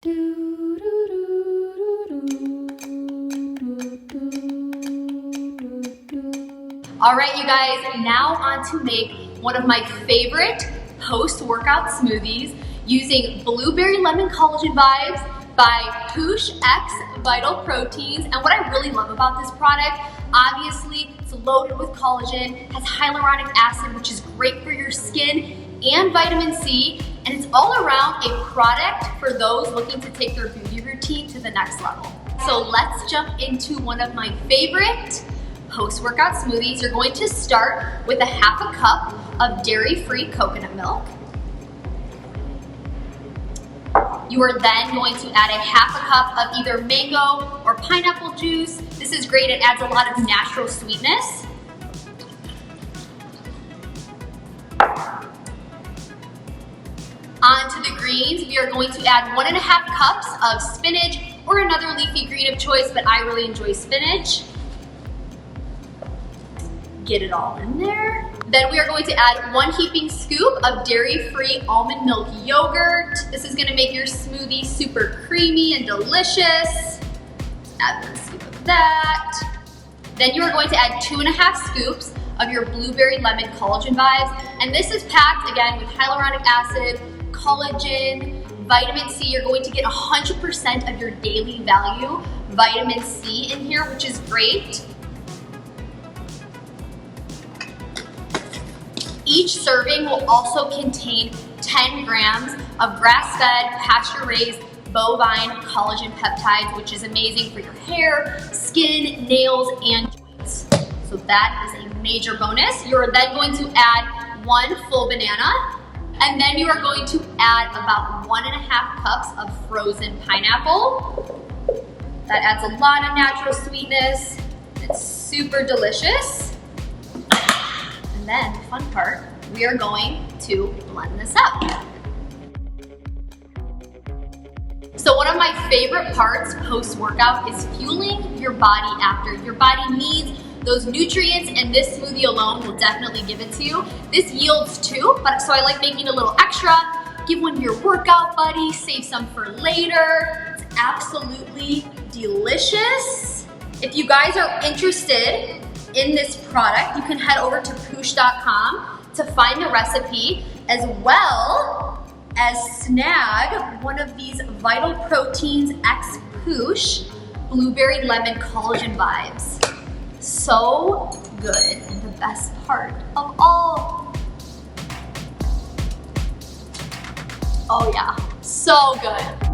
All right, you guys, now on to make one of my favorite post-workout smoothies using Blueberry Lemon Collagen Vibes by Poosh X Vital Proteins. And what I really love about this product, obviously it's loaded with collagen, has hyaluronic acid, which is great for your skin, and vitamin C, and it's all around a product for those looking to take their beauty routine to the next level. So let's jump into one of my favorite post-workout smoothies. You're going to start with a half a cup of dairy-free coconut milk. You are then going to add a half a cup of either mango or pineapple juice. This is great, it adds a lot of natural sweetness. On to the greens, we are going to add 1.5 cups of spinach or another leafy green of choice, but I really enjoy spinach. Get it all in there. Then we are going to add 1 heaping scoop of dairy-free almond milk yogurt. This is gonna make your smoothie super creamy and delicious. Add 1 scoop of that. Then you are going to add 2.5 scoops of your Blueberry Lemon Collagen Vibes. And this is packed, again, with hyaluronic acid, collagen, vitamin C. You're going to get 100% of your daily value vitamin C in here, which is great. Each serving will also contain 10 grams of grass-fed, pasture-raised, bovine collagen peptides, which is amazing for your hair, skin, nails, and joints. So that is a major bonus. You're then going to add 1 full banana, and then you are going to add about 1.5 cups of frozen pineapple. That adds a lot of natural sweetness. It's super delicious. And then the fun part, we are going to blend this up. So one of my favorite parts post-workout is fueling your body after. Your body needs those nutrients, and this smoothie alone will definitely give it to you. This yields 2, but so I like making a little extra. Give one to your workout buddy, save some for later. It's absolutely delicious. If you guys are interested in this product, you can head over to poosh.com to find the recipe, as well as snag one of these Vital Proteins X Poosh Blueberry Lemon Collagen Vibes. So good, and the best part of all. Oh yeah, so good.